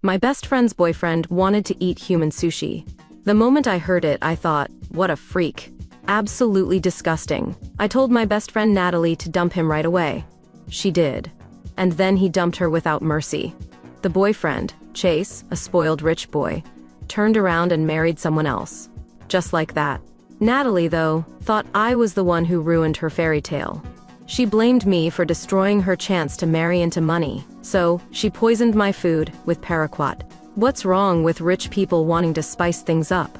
My best friend's boyfriend wanted to eat human sushi. The moment I heard it, I thought, what a freak. Absolutely disgusting. I told my best friend Natalie to dump him right away. She did. And then he dumped her without mercy. The boyfriend, Chase, a spoiled rich boy, turned around and married someone else. Just like that. Natalie, though, thought I was the one who ruined her fairy tale. She blamed me for destroying her chance to marry into money, so she poisoned my food with paraquat. "What's wrong with rich people wanting to spice things up?"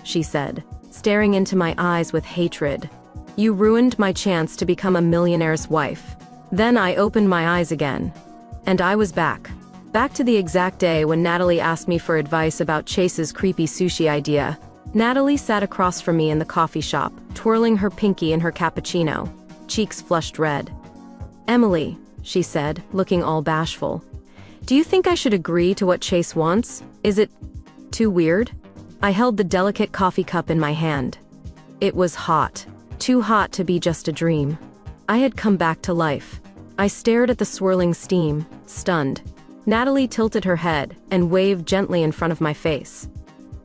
she said, staring into my eyes with hatred. "You ruined my chance to become a millionaire's wife." Then I opened my eyes again. And I was back. Back to the exact day when Natalie asked me for advice about Chase's creepy sushi idea. Natalie sat across from me in the coffee shop, twirling her pinky in her cappuccino, cheeks flushed red. "Emily," she said, looking all bashful, "do you think I should agree to what Chase wants? Is it too weird?" I held the delicate coffee cup in my hand. It was hot. Too hot to be just a dream. I had come back to life. I stared at the swirling steam, stunned. Natalie tilted her head and waved gently in front of my face.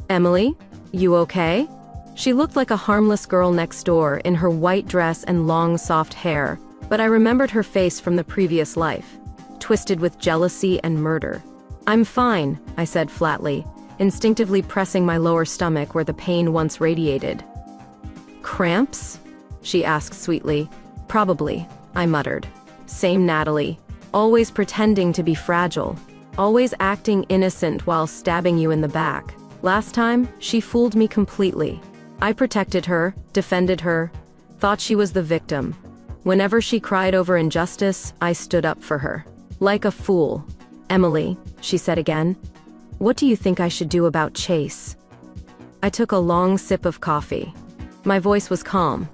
"Emily, you okay?" She looked like a harmless girl next door in her white dress and long soft hair, but I remembered her face from the previous life, twisted with jealousy and murder. "I'm fine," I said flatly, instinctively pressing my lower stomach where the pain once radiated. "Cramps?" she asked sweetly. "Probably," I muttered. Same Natalie, always pretending to be fragile, always acting innocent while stabbing you in the back. Last time, she fooled me completely. I protected her, defended her, thought she was the victim. Whenever she cried over injustice, I stood up for her. Like a fool. "Emily," she said again, "what do you think I should do about Chase?" I took a long sip of coffee. My voice was calm.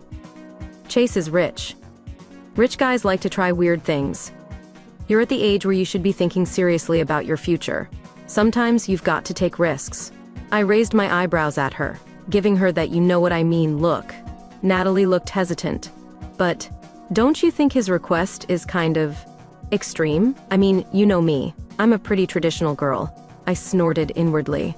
"Chase is rich. Rich guys like to try weird things. You're at the age where you should be thinking seriously about your future. Sometimes you've got to take risks." I raised my eyebrows at her, giving her that you know what I mean look. Natalie looked hesitant. "But don't you think his request is kind of extreme? I mean, you know me. I'm a pretty traditional girl." I snorted inwardly.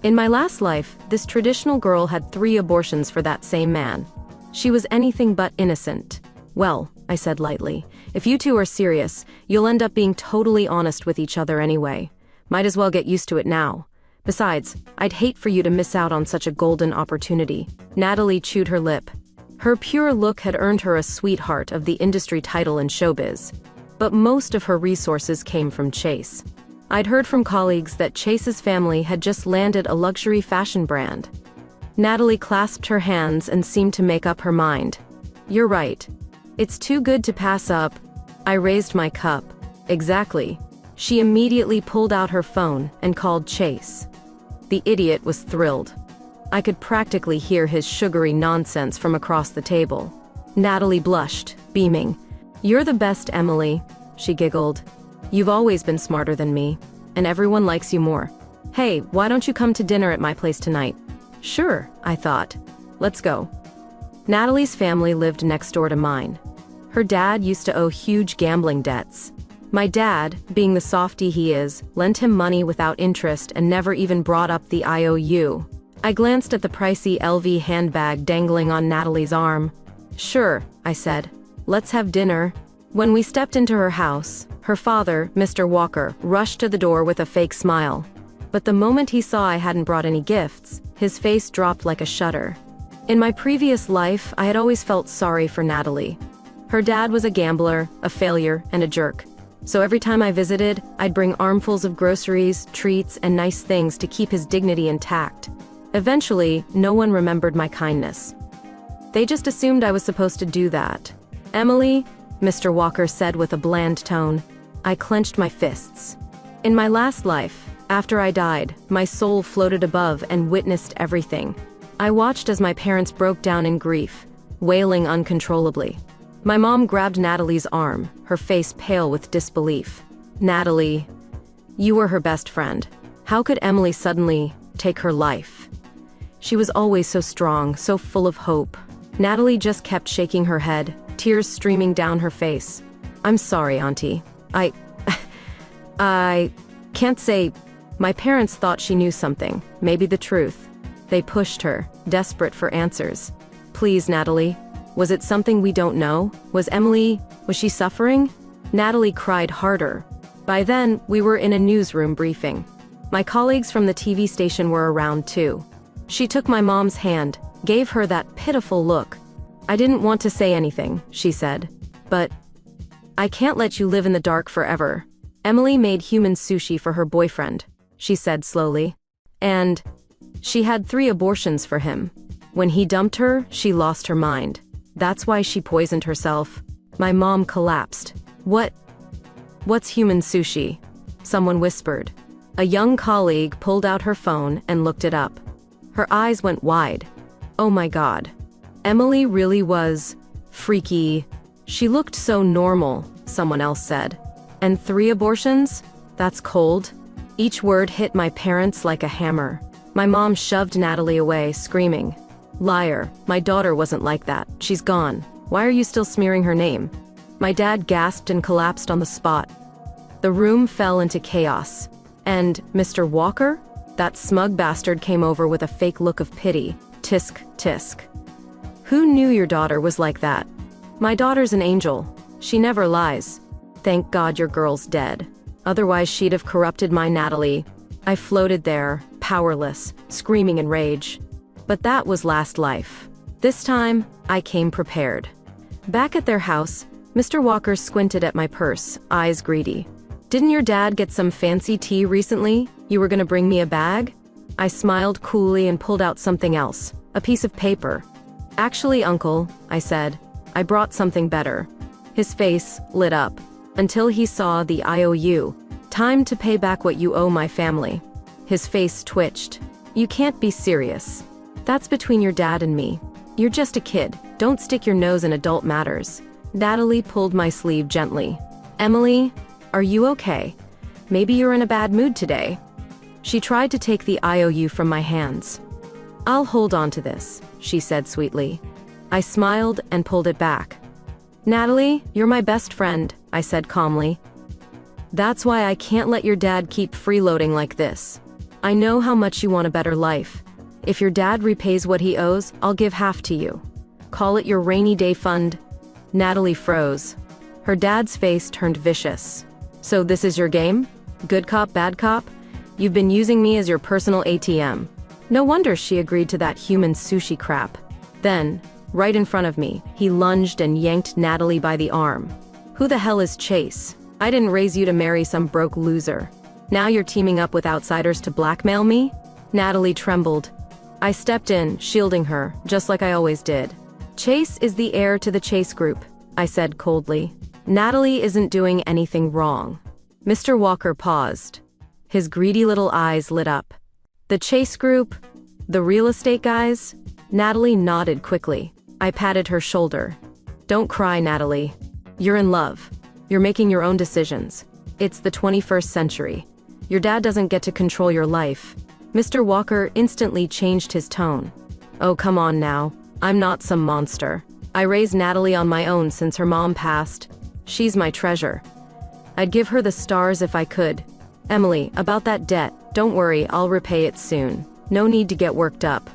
In my last life, this traditional girl had 3 abortions for that same man. She was anything but innocent. "Well," I said lightly, "if you two are serious, you'll end up being totally honest with each other anyway. Might as well get used to it now. Besides, I'd hate for you to miss out on such a golden opportunity." Natalie chewed her lip. Her pure look had earned her a sweetheart of the industry title in showbiz. But most of her resources came from Chase. I'd heard from colleagues that Chase's family had just landed a luxury fashion brand. Natalie clasped her hands and seemed to make up her mind. "You're right. It's too good to pass up." I raised my cup. "Exactly." She immediately pulled out her phone and called Chase. The idiot was thrilled. I could practically hear his sugary nonsense from across the table. Natalie blushed, beaming. "You're the best, Emily," she giggled. "You've always been smarter than me, and everyone likes you more. Hey, why don't you come to dinner at my place tonight?" "Sure," I thought. "Let's go." Natalie's family lived next door to mine. Her dad used to owe huge gambling debts. My dad, being the softie he is, lent him money without interest and never even brought up the IOU. I glanced at the pricey LV handbag dangling on Natalie's arm. "Sure," I said. "Let's have dinner." When we stepped into her house, her father, Mr. Walker, rushed to the door with a fake smile. But the moment he saw I hadn't brought any gifts, his face dropped like a shutter. In my previous life, I had always felt sorry for Natalie. Her dad was a gambler, a failure, and a jerk. So every time I visited, I'd bring armfuls of groceries, treats, and nice things to keep his dignity intact. Eventually, no one remembered my kindness. They just assumed I was supposed to do that. "Emily," Mr. Walker said with a bland tone. I clenched my fists. In my last life, after I died, my soul floated above and witnessed everything. I watched as my parents broke down in grief, wailing uncontrollably. My mom grabbed Natalie's arm, her face pale with disbelief. "Natalie, you were her best friend. How could Emily suddenly take her life? She was always so strong, so full of hope." Natalie just kept shaking her head, tears streaming down her face. "I'm sorry, Auntie. I can't say My parents thought she knew something, maybe the truth. They pushed her, desperate for answers. Please, Natalie. Was it something we don't know? Was she suffering? Natalie cried harder. By then, we were in a newsroom briefing. My colleagues from the TV station were around too. She took my mom's hand, gave her that pitiful look. I didn't want to say anything, she said. But I can't let you live in the dark forever. Emily made human sushi for her boyfriend, she said slowly. And she had 3 abortions for him. When he dumped her, she lost her mind. That's why she poisoned herself. My mom collapsed. What's human sushi? Someone whispered. A young colleague pulled out her phone and looked it up. Her eyes went wide. Oh my God. Emily really was freaky. She looked so normal, someone else said. And 3 abortions? That's cold. Each word hit my parents like a hammer. My mom shoved Natalie away, screaming. Liar, my daughter wasn't like that. She's gone. Why are you still smearing her name? My dad gasped and collapsed on the spot. The room fell into chaos. And Mr. Walker? That smug bastard came over with a fake look of pity. Tisk, tisk. Who knew your daughter was like that? My daughter's an angel. She never lies. Thank God your girl's dead. Otherwise she'd have corrupted my Natalie. I floated there, powerless, screaming in rage. But that was last life. This time, I came prepared. Back at their house, Mr. Walker squinted at my purse, eyes greedy. Didn't your dad get some fancy tea recently? You were gonna bring me a bag? I smiled coolly and pulled out something else, a piece of paper. Actually, Uncle, I said, I brought something better. His face lit up, until he saw the IOU. Time to pay back what you owe my family. His face twitched. You can't be serious. That's between your dad and me. You're just a kid. Don't stick your nose in adult matters. Natalie pulled my sleeve gently. Emily, are you okay? Maybe you're in a bad mood today. She tried to take the IOU from my hands. I'll hold on to this, she said sweetly. I smiled and pulled it back. Natalie, you're my best friend, I said calmly. That's why I can't let your dad keep freeloading like this. I know how much you want a better life. If your dad repays what he owes, I'll give half to you. Call it your rainy day fund. Natalie froze. Her dad's face turned vicious. So this is your game? Good cop, bad cop? You've been using me as your personal ATM. No wonder she agreed to that human sushi crap. Then, right in front of me, he lunged and yanked Natalie by the arm. Who the hell is Chase? I didn't raise you to marry some broke loser. Now you're teaming up with outsiders to blackmail me? Natalie trembled. I stepped in, shielding her, just like I always did. Chase is the heir to the Chase Group, I said coldly. Natalie isn't doing anything wrong. Mr. Walker paused. His greedy little eyes lit up. The Chase Group? The real estate guys? Natalie nodded quickly. I patted her shoulder. Don't cry, Natalie. You're in love. You're making your own decisions. It's the 21st century. Your dad doesn't get to control your life. Mr. Walker instantly changed his tone. Oh, come on now. I'm not some monster. I raised Natalie on my own since her mom passed. She's my treasure. I'd give her the stars if I could. Emily, about that debt, don't worry, I'll repay it soon. No need to get worked up.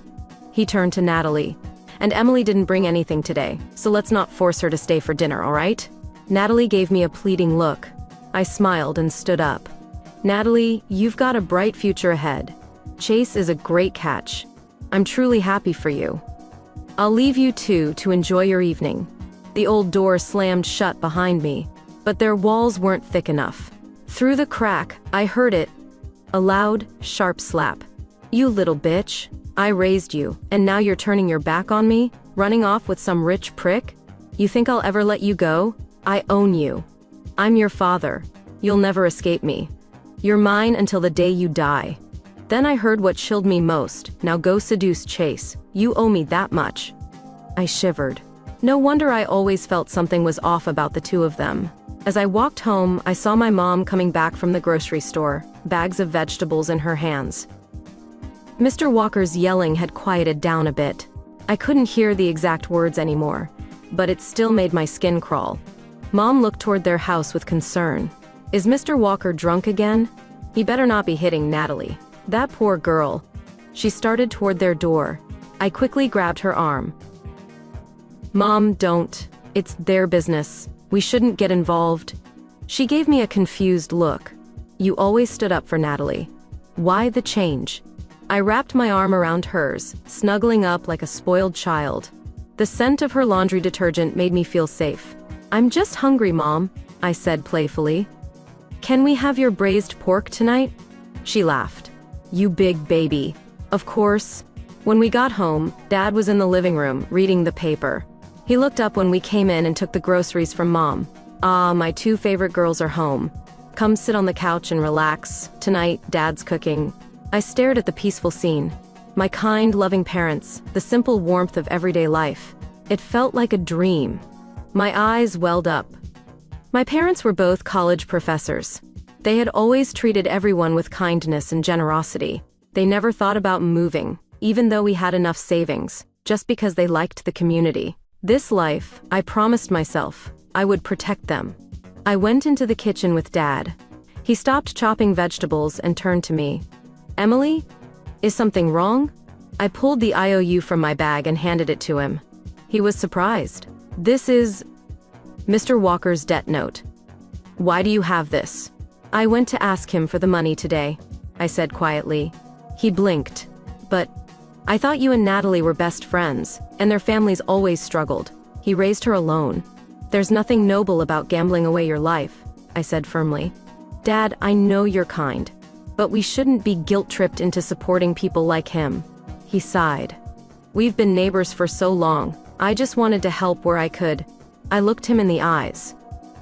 He turned to Natalie. And Emily didn't bring anything today, so let's not force her to stay for dinner, all right? Natalie gave me a pleading look. I smiled and stood up. Natalie, you've got a bright future ahead. Chase is a great catch. I'm truly happy for you. I'll leave you two to enjoy your evening. The old door slammed shut behind me, but their walls weren't thick enough. Through the crack, I heard it. A loud, sharp slap. You little bitch. I raised you, and now you're turning your back on me, running off with some rich prick? You think I'll ever let you go? I own you. I'm your father. You'll never escape me. You're mine until the day you die. Then I heard what chilled me most. Now go seduce Chase. You owe me that much. I shivered. No wonder I always felt something was off about the two of them. As I walked home, I saw my mom coming back from the grocery store, bags of vegetables in her hands. Mr. Walker's yelling had quieted down a bit. I couldn't hear the exact words anymore, but it still made my skin crawl. Mom looked toward their house with concern. Is Mr. Walker drunk again? He better not be hitting Natalie. That poor girl. She started toward their door. I quickly grabbed her arm. Mom, don't. It's their business. We shouldn't get involved. She gave me a confused look. You always stood up for Natalie. Why the change? I wrapped my arm around hers, snuggling up like a spoiled child. The scent of her laundry detergent made me feel safe. I'm just hungry, Mom, I said playfully. Can we have your braised pork tonight? She laughed. You big baby. Of course. When we got home, Dad was in the living room, reading the paper. He looked up when we came in and took the groceries from Mom. Ah, my two favorite girls are home. Come sit on the couch and relax. Tonight, Dad's cooking. I stared at the peaceful scene. My kind, loving parents, the simple warmth of everyday life. It felt like a dream. My eyes welled up. My parents were both college professors. They had always treated everyone with kindness and generosity. They never thought about moving, even though we had enough savings, just because they liked the community. This life, I promised myself, I would protect them. I went into the kitchen with Dad. He stopped chopping vegetables and turned to me. Emily? Is something wrong? I pulled the IOU from my bag and handed it to him. He was surprised. This is Mr. Walker's debt note. Why do you have this? I went to ask him for the money today, I said quietly. He blinked. But I thought you and Natalie were best friends, and their families always struggled. He raised her alone. There's nothing noble about gambling away your life, I said firmly. Dad, I know you're kind, but we shouldn't be guilt-tripped into supporting people like him. He sighed. We've been neighbors for so long. I just wanted to help where I could. I looked him in the eyes.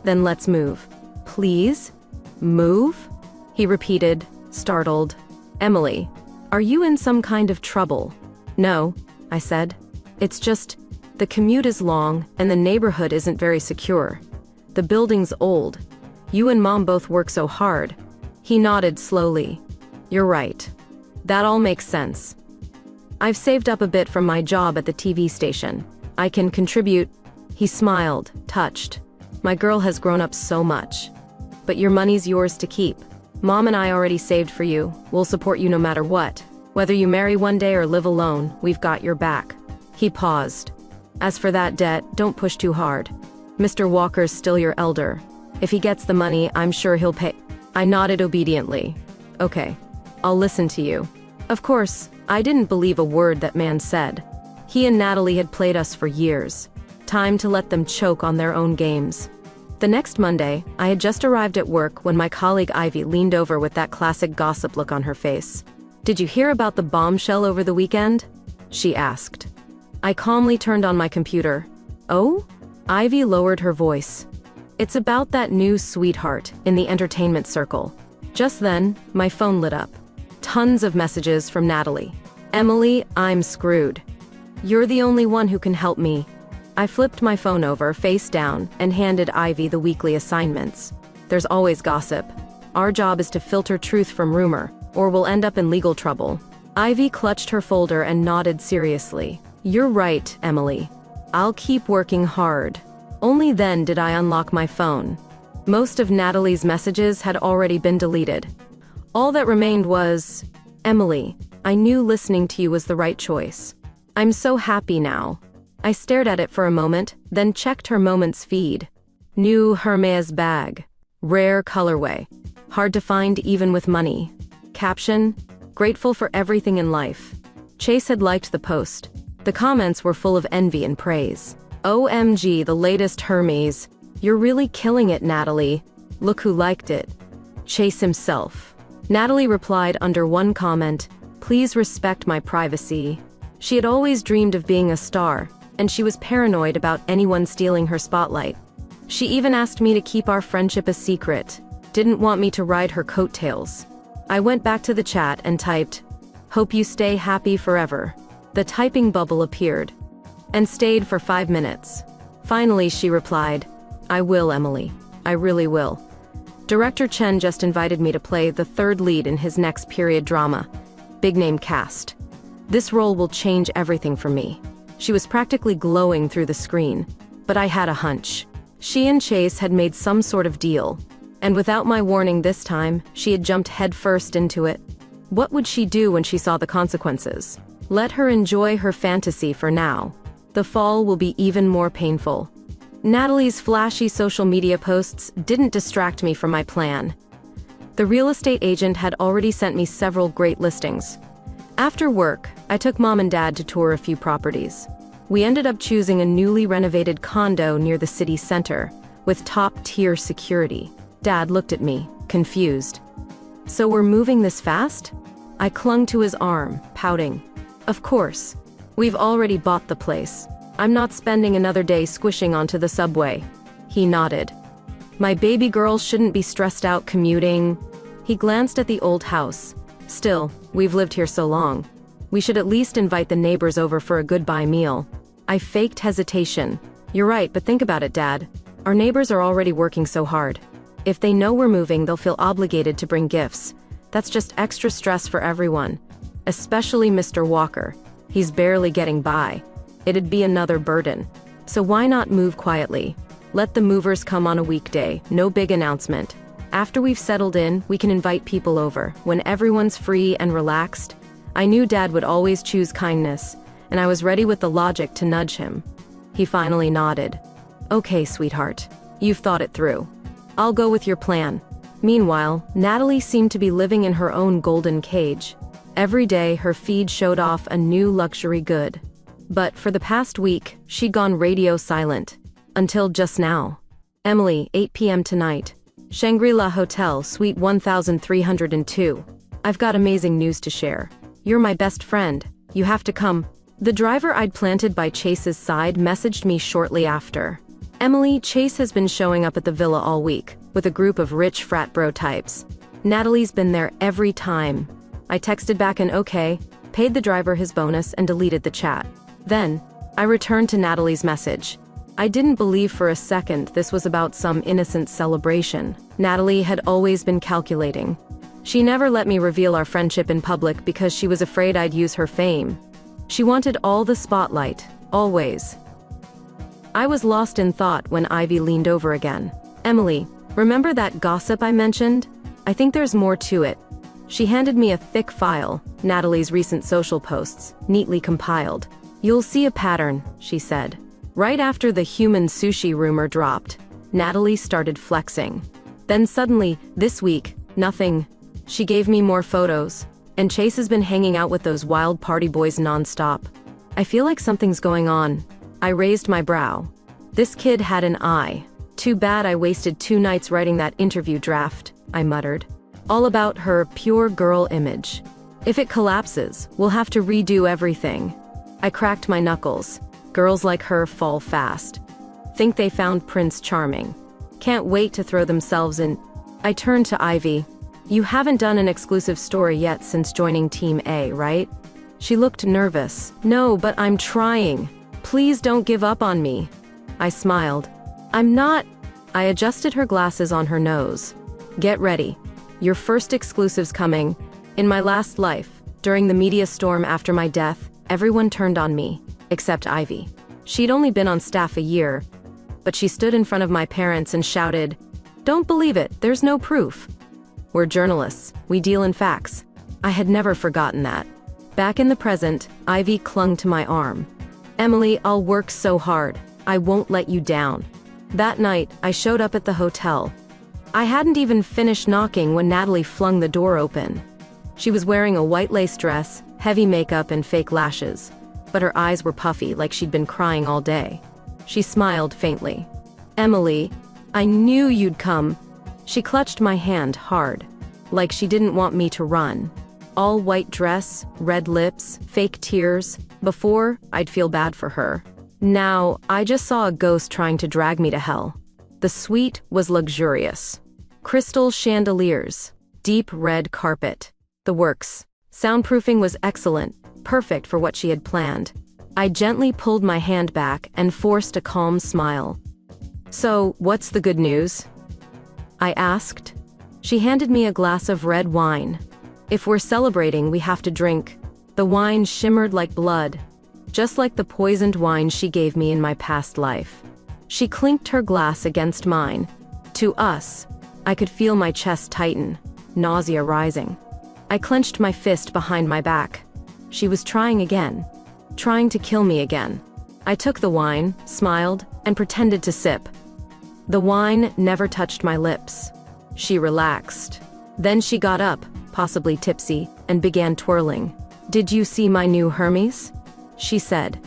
Then let's move. Please? Move? He repeated, startled. Emily, are you in some kind of trouble? No, I said. It's just, the commute is long and the neighborhood isn't very secure. The building's old. You and Mom both work so hard. He nodded slowly. You're right. That all makes sense. I've saved up a bit from my job at the TV station. I can contribute. He smiled, touched. My girl has grown up so much. But your money's yours to keep. Mom and I already saved for you. We'll support you no matter what. Whether you marry one day or live alone, we've got your back. He paused. As for that debt, don't push too hard. Mr. Walker's still your elder. If he gets the money, I'm sure he'll pay. I nodded obediently. Okay, I'll listen to you. Of course, I didn't believe a word that man said. He and Natalie had played us for years. Time to let them choke on their own games. The next Monday, I had just arrived at work when my colleague Ivy leaned over with that classic gossip look on her face. Did you hear about the bombshell over the weekend? She asked. I calmly turned on my computer. Oh? Ivy lowered her voice. It's about that new sweetheart in the entertainment circle. Just then, my phone lit up. Tons of messages from Natalie. Emily, I'm screwed. You're the only one who can help me. I flipped my phone over, face down, and handed Ivy the weekly assignments. There's always gossip. Our job is to filter truth from rumor, or we'll end up in legal trouble. Ivy clutched her folder and nodded seriously. You're right, Emily. I'll keep working hard. Only then did I unlock my phone. Most of Natalie's messages had already been deleted. All that remained was, Emily, I knew listening to you was the right choice. I'm so happy now. I stared at it for a moment, then checked her Moments feed. New Hermes bag. Rare colorway. Hard to find even with money. Caption, grateful for everything in life. Chase had liked the post. The comments were full of envy and praise. OMG, the latest Hermes. You're really killing it, Natalie. Look who liked it. Chase himself. Natalie replied under one comment, please respect my privacy. She had always dreamed of being a star, and she was paranoid about anyone stealing her spotlight. She even asked me to keep our friendship a secret, didn't want me to ride her coattails. I went back to the chat and typed, hope you stay happy forever. The typing bubble appeared, and stayed for 5 minutes. Finally, she replied, I will, Emily. I really will. Director Chen just invited me to play the third lead in his next period drama. Big name cast. This role will change everything for me. She was practically glowing through the screen, but I had a hunch. She and Chase had made some sort of deal. And without my warning this time, she had jumped headfirst into it. What would she do when she saw the consequences? Let her enjoy her fantasy for now. The fall will be even more painful. Natalie's flashy social media posts didn't distract me from my plan. The real estate agent had already sent me several great listings. After work, I took Mom and Dad to tour a few properties. We ended up choosing a newly renovated condo near the city center, with top-tier security. Dad looked at me, confused. "So we're moving this fast?" I clung to his arm, pouting. "Of course. We've already bought the place. I'm not spending another day squishing onto the subway." He nodded. "My baby girl shouldn't be stressed out commuting." He glanced at the old house. "Still, we've lived here so long. We should at least invite the neighbors over for a goodbye meal." I faked hesitation. "You're right, but think about it, Dad. Our neighbors are already working so hard. If they know we're moving, they'll feel obligated to bring gifts. That's just extra stress for everyone. Especially Mr. Walker. He's barely getting by. It'd be another burden. So why not move quietly? Let the movers come on a weekday, no big announcement. After we've settled in, we can invite people over, when everyone's free and relaxed." I knew Dad would always choose kindness, and I was ready with the logic to nudge him. He finally nodded. "Okay, sweetheart. You've thought it through. I'll go with your plan." Meanwhile, Natalie seemed to be living in her own golden cage. Every day, her feed showed off a new luxury good. But for the past week, she'd gone radio silent. Until just now. "Emily, 8 p.m. tonight. Shangri-La Hotel, Suite 1302. I've got amazing news to share. You're my best friend. You have to come." The driver I'd planted by Chase's side messaged me shortly after. "Emily, Chase has been showing up at the villa all week, with a group of rich frat bro types. Natalie's been there every time." I texted back an okay, paid the driver his bonus, and deleted the chat. Then, I returned to Natalie's message. I didn't believe for a second this was about some innocent celebration. Natalie had always been calculating. She never let me reveal our friendship in public because she was afraid I'd use her fame. She wanted all the spotlight, always. I was lost in thought when Ivy leaned over again. "Emily, remember that gossip I mentioned? I think there's more to it." She handed me a thick file, Natalie's recent social posts, neatly compiled. "You'll see a pattern," she said. Right after the human sushi rumor dropped, Natalie started flexing. Then suddenly, this week, nothing. She gave me more photos. And Chase has been hanging out with those wild party boys nonstop. I feel like something's going on. I raised my brow. This kid had an eye. Too bad I wasted 2 nights writing that interview draft, I muttered. All about her pure girl image. If it collapses, we'll have to redo everything. I cracked my knuckles. Girls like her fall fast. Think they found Prince Charming. Can't wait to throw themselves in. I turned to Ivy. "You haven't done an exclusive story yet since joining Team A, right?" She looked nervous. "No, but I'm trying. Please don't give up on me." I smiled. "I'm not." I adjusted her glasses on her nose. "Get ready. Your first exclusive's coming. In my last life, during the media storm after my death, everyone turned on me, except Ivy. She'd only been on staff a year, but she stood in front of my parents and shouted, 'Don't believe it, there's no proof.' We're journalists, we deal in facts." I had never forgotten that. Back in the present, Ivy clung to my arm. "Emily, I'll work so hard. I won't let you down." That night, I showed up at the hotel. I hadn't even finished knocking when Natalie flung the door open. She was wearing a white lace dress, heavy makeup, and fake lashes, but her eyes were puffy like she'd been crying all day. She smiled faintly. "Emily, I knew you'd come." She clutched my hand hard, like she didn't want me to run. All white dress, red lips, fake tears. Before, I'd feel bad for her. Now, I just saw a ghost trying to drag me to hell. The suite was luxurious. Crystal chandeliers, deep red carpet. The works. Soundproofing was excellent, perfect for what she had planned. I gently pulled my hand back and forced a calm smile. "So, what's the good news?" I asked. She handed me a glass of red wine. "If we're celebrating, we have to drink." The wine shimmered like blood, just like the poisoned wine she gave me in my past life. She clinked her glass against mine. "To us." I could feel my chest tighten, nausea rising. I clenched my fist behind my back. She was trying again. Trying to kill me again. I took the wine, smiled, and pretended to sip. The wine never touched my lips. She relaxed. Then she got up, possibly tipsy, and began twirling. "Did you see my new Hermes?" she said.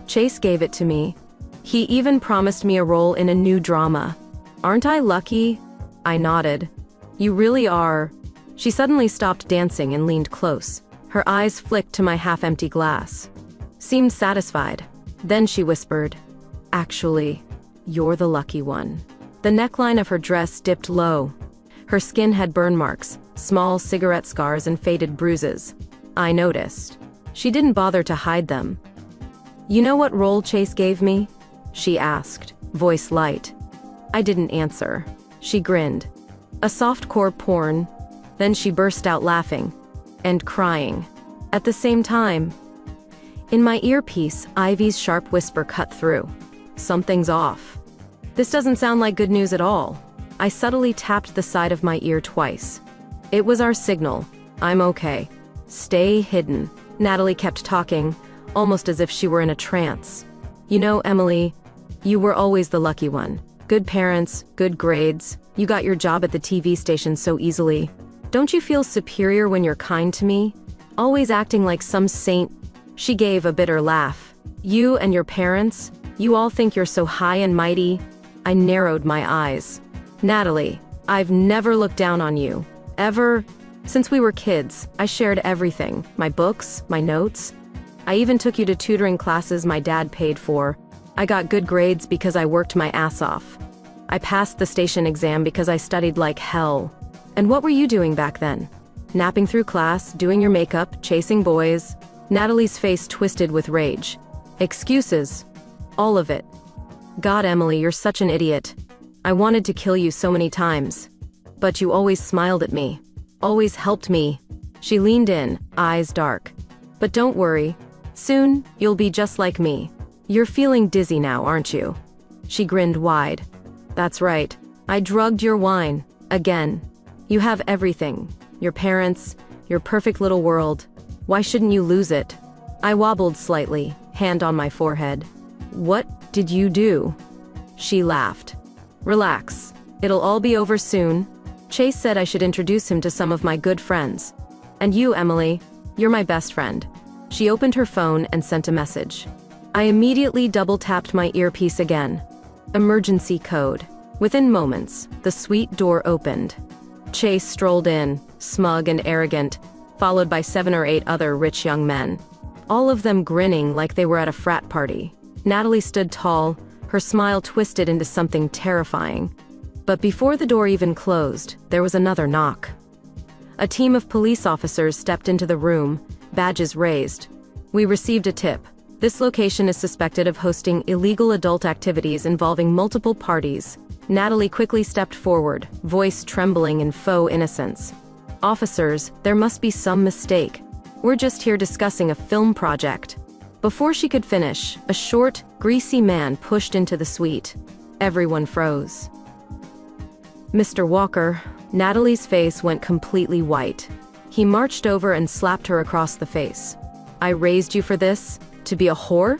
"Chase gave it to me. He even promised me a role in a new drama. Aren't I lucky?" I nodded. "You really are." She suddenly stopped dancing and leaned close. Her eyes flicked to my half-empty glass. Seemed satisfied. Then she whispered, "Actually, you're the lucky one." The neckline of her dress dipped low. Her skin had burn marks, small cigarette scars and faded bruises. I noticed. She didn't bother to hide them. "You know what role Chase gave me?" she asked, voice light. I didn't answer. She grinned. "A softcore porn." Then she burst out laughing. And crying. At the same time. In my earpiece, Ivy's sharp whisper cut through. "Something's off. This doesn't sound like good news at all." I subtly tapped the side of my ear twice. It was our signal. "I'm okay. Stay hidden." Natalie kept talking, almost as if she were in a trance. "You know, Emily, you were always the lucky one. Good parents, good grades. You got your job at the TV station so easily. Don't you feel superior when you're kind to me? Always acting like some saint." She gave a bitter laugh. "You and your parents, you all think you're so high and mighty." I narrowed my eyes. "Natalie, I've never looked down on you. Ever. Since we were kids, I shared everything. My books, my notes. I even took you to tutoring classes my dad paid for. I got good grades because I worked my ass off. I passed the station exam because I studied like hell. And what were you doing back then? Napping through class, doing your makeup, chasing boys." Natalie's face twisted with rage. "Excuses. All of it. God, Emily, you're such an idiot. I wanted to kill you so many times. But you always smiled at me. Always helped me." She leaned in, eyes dark. "But don't worry. Soon, you'll be just like me. You're feeling dizzy now, aren't you?" She grinned wide. "That's right. I drugged your wine. Again. You have everything. Your parents, your perfect little world. Why shouldn't you lose it?" I wobbled slightly, hand on my forehead. "What did you do?" She laughed. "Relax. It'll all be over soon. Chase said I should introduce him to some of my good friends. And you, Emily, you're my best friend." She opened her phone and sent a message. I immediately double-tapped my earpiece again. Emergency code. Within moments, the suite door opened. Chase strolled in, smug and arrogant, followed by 7 or 8 other rich young men. All of them grinning like they were at a frat party. Natalie stood tall, her smile twisted into something terrifying. But before the door even closed, there was another knock. A team of police officers stepped into the room, badges raised. "We received a tip. This location is suspected of hosting illegal adult activities involving multiple parties." Natalie quickly stepped forward, voice trembling in faux innocence. "Officers, there must be some mistake. We're just here discussing a film project." Before she could finish, a short, greasy man pushed into the suite. Everyone froze. "Mr. Walker," Natalie's face went completely white. He marched over and slapped her across the face. "I raised you for this? To be a whore?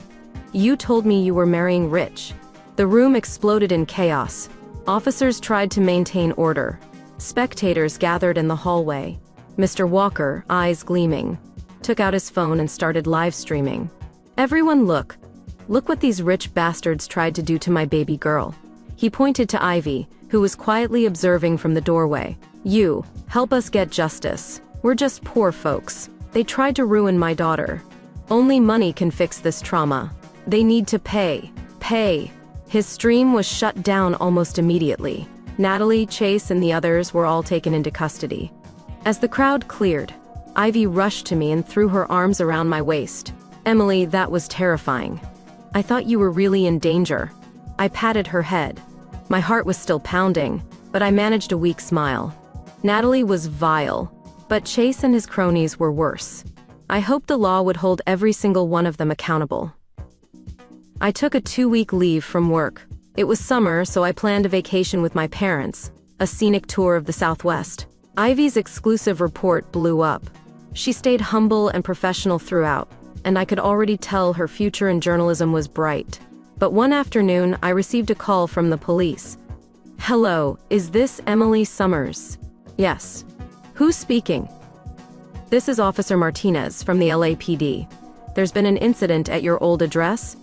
You told me you were marrying rich." The room exploded in chaos. Officers tried to maintain order. Spectators gathered in the hallway. Mr. Walker, eyes gleaming, took out his phone and started live streaming. "Everyone look. Look what these rich bastards tried to do to my baby girl." He pointed to Ivy, who was quietly observing from the doorway. "You, help us get justice. We're just poor folks. They tried to ruin my daughter. Only money can fix this trauma. They need to pay. Pay." His stream was shut down almost immediately. Natalie, Chase, and the others were all taken into custody. As the crowd cleared, Ivy rushed to me and threw her arms around my waist. "Emily, that was terrifying. I thought you were really in danger." I patted her head. My heart was still pounding, but I managed a weak smile. Natalie was vile, but Chase and his cronies were worse. I hoped the law would hold every single one of them accountable. I took a 2-week leave from work. It was summer, so I planned a vacation with my parents. a scenic tour of the Southwest. Ivy's exclusive report blew up. She stayed humble and professional throughout, and I could already tell her future in journalism was bright. But one afternoon, I received a call from the police. "Hello, is this Emily Summers?" "Yes." "Who's speaking?" "This is Officer Martinez from the LAPD. There's been an incident at your old address?"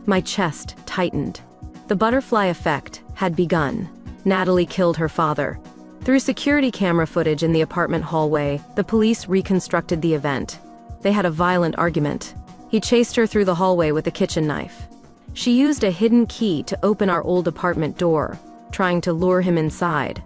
My chest tightened. The butterfly effect had begun. Natalie killed her father. Through security camera footage in the apartment hallway, the police reconstructed the event. They had a violent argument. He chased her through the hallway with a kitchen knife. She used a hidden key to open our old apartment door, trying to lure him inside.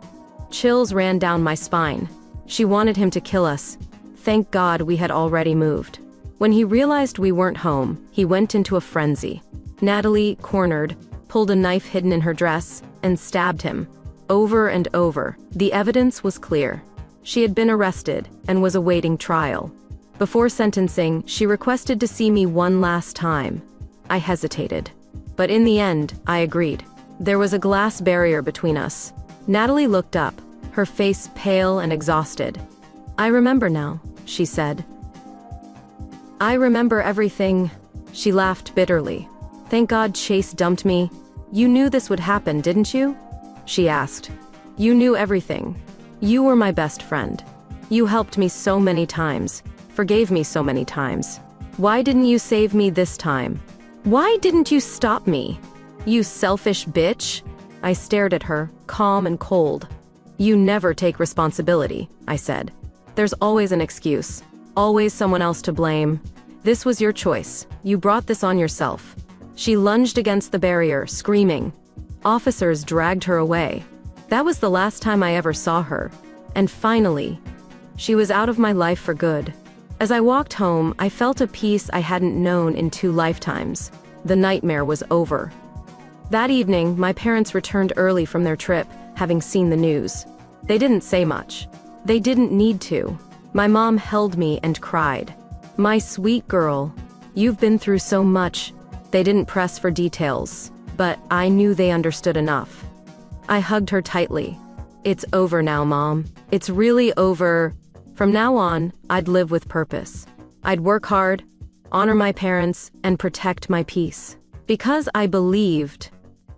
Chills ran down my spine. She wanted him to kill us. Thank God we had already moved. When he realized we weren't home, he went into a frenzy. Natalie, cornered, pulled a knife hidden in her dress and stabbed him. Over and over, the evidence was clear. She had been arrested and was awaiting trial. Before sentencing, she requested to see me one last time. I hesitated. But in the end, I agreed. There was a glass barrier between us. Natalie looked up, her face pale and exhausted. "I remember now," she said. "I remember everything." She laughed bitterly. "Thank God Chase dumped me. You knew this would happen, didn't you?" she asked. "You knew everything. You were my best friend. You helped me so many times, forgave me so many times. Why didn't you save me this time? Why didn't you stop me? You selfish bitch." I stared at her, calm and cold. "You never take responsibility," I said. "There's always an excuse, always someone else to blame. This was your choice. You brought this on yourself." She lunged against the barrier, screaming. Officers dragged her away. That was the last time I ever saw her. And finally, she was out of my life for good. As I walked home, I felt a peace I hadn't known in 2 lifetimes. The nightmare was over. That evening, my parents returned early from their trip, having seen the news. They didn't say much. They didn't need to. My mom held me and cried. "My sweet girl, you've been through so much." They didn't press for details, but I knew they understood enough. I hugged her tightly. "It's over now, Mom. It's really over. From now on, I'd live with purpose. I'd work hard, honor my parents, and protect my peace. Because I believed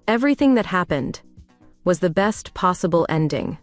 everything that happened was the best possible ending."